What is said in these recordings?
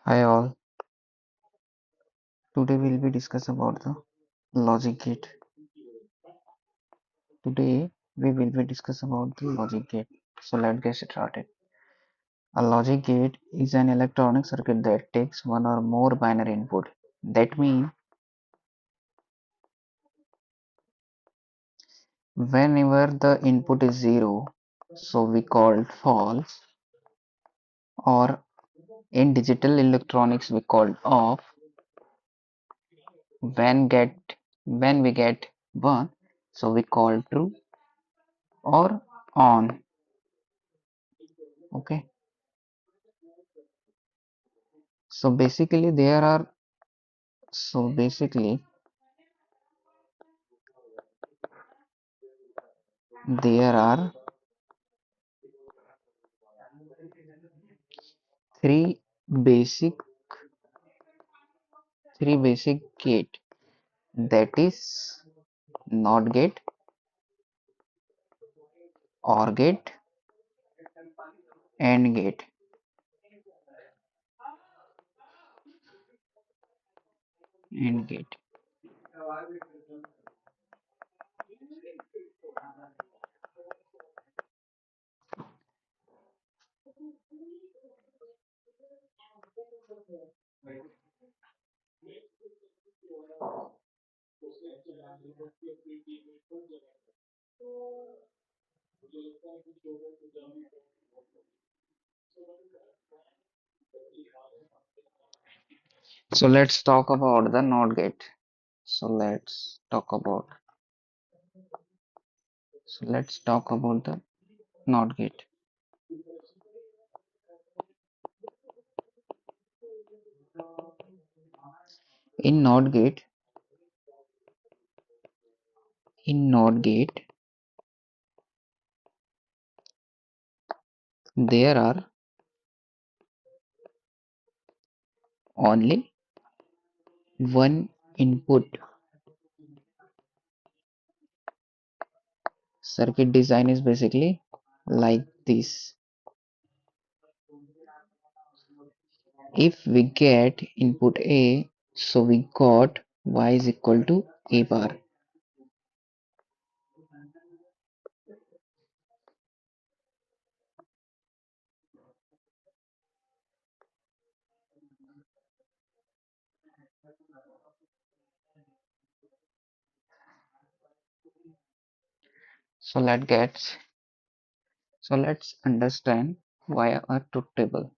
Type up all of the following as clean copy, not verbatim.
Hi all, today we'll be discuss about the logic gate. Today we will be discuss about the logic gate. So let's get started. A logic gate is an electronic circuit that takes one or more binary input. That means whenever the input is zero, so we call it false, or in digital electronics we call it off. When get when we get one, so we call true or on. Okay. So basically basically there are three basic three basic gate, that is NOT gate, OR gate, AND gate. AND gate. So let's talk about the NOT gate. So let's talk about the NOT gate. In NOT gate, in NOT gate, there are only one input. Circuit design is basically like this. If we get input A, so we got Y is equal to A bar. So let's understand via a truth table.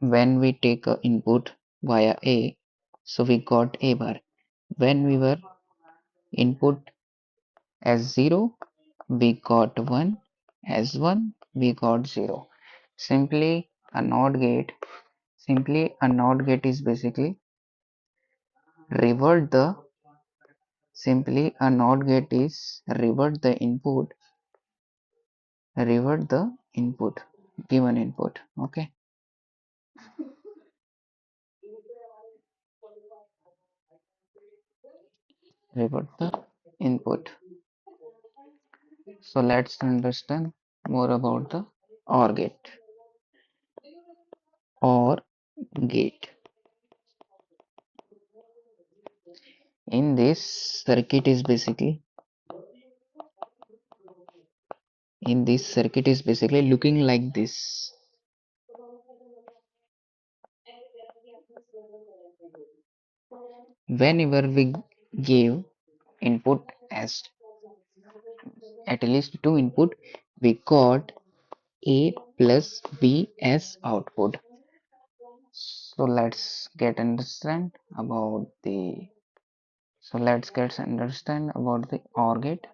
When we take a input via A, so we got A bar. When we were input as 0, we got 1. As 1, we got 0. Simply a NOT gate. Simply a NOT gate is basically revert the simply a NOT gate is revert the input given input. Okay, revert the input. So let's understand more about the OR gate. OR gate. In this circuit is basically looking like this. Whenever we give input as at least two input, we got A plus B as output. So let's get understand about the OR gate.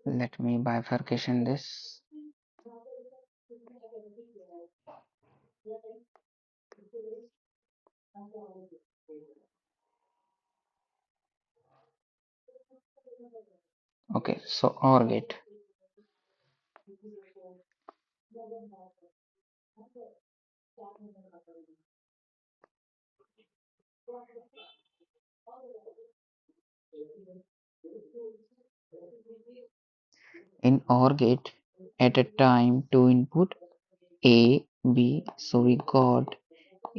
Let me bifurcation this. Okay, so OR gate. In OR gate, at a time two input A, B, so we got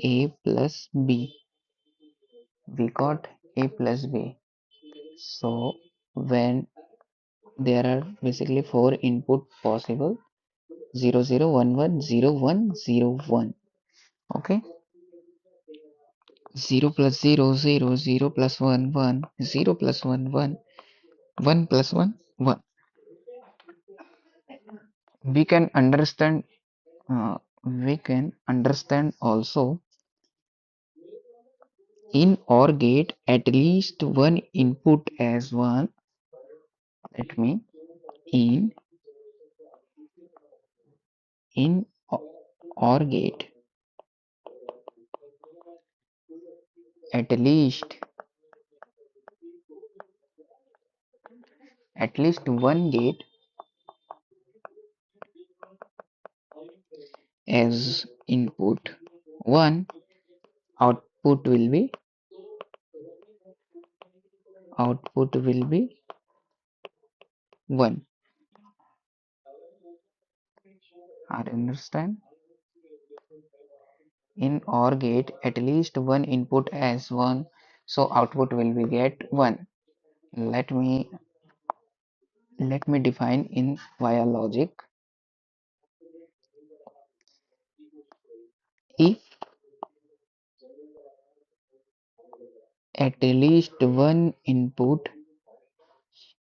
A plus B. We got A plus B. So when there are basically four input possible, 0 0 1 1 0 1 0 1. Okay, 0 plus 0 0 0 plus 1 1 0 plus 1 1 1 plus 1 1. We can understand. We can understand also in OR gate at least one input as one. Let me in in OR gate at least one gate as input one, output will be one. I understand. In OR gate at least one input as one, so output will be get one. Let me define in via logic. If at least one input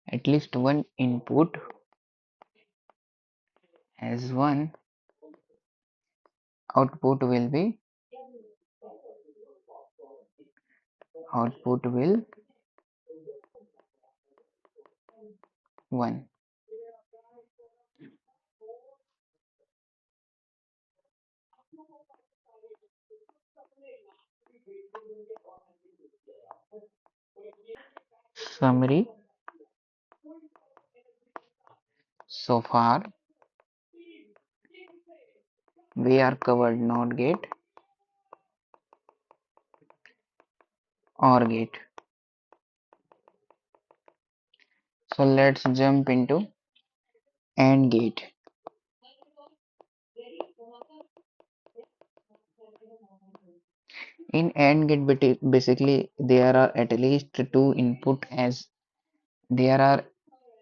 at least one input as one, output will be output will one. Summary. So far we are covered NOT gate, OR gate. So let's jump into AND gate. In AND gate basically there are at least two input as there are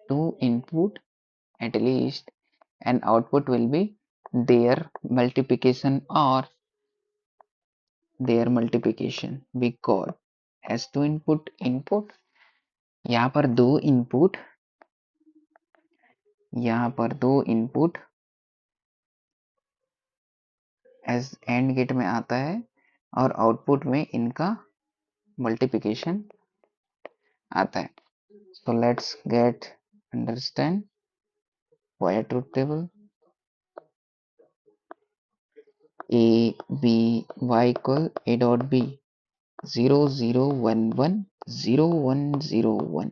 two input at least, and output will be their multiplication or their multiplication. We got as two input यहाँ पर दो input as and gate में आता है और output में इनका multiplication आता है. So let's get understand via truth table. A B y equal A dot B 0 0 1 1 0 1 0 1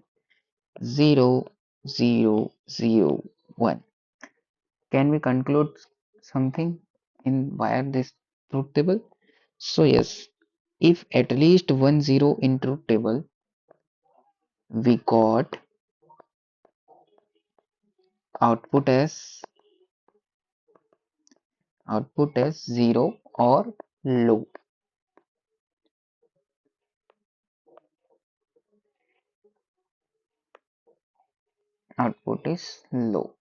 0 0 0 1. Can we conclude something in via this truth table? So yes, if at least one zero in truth table, we got output as zero or low. Output is low.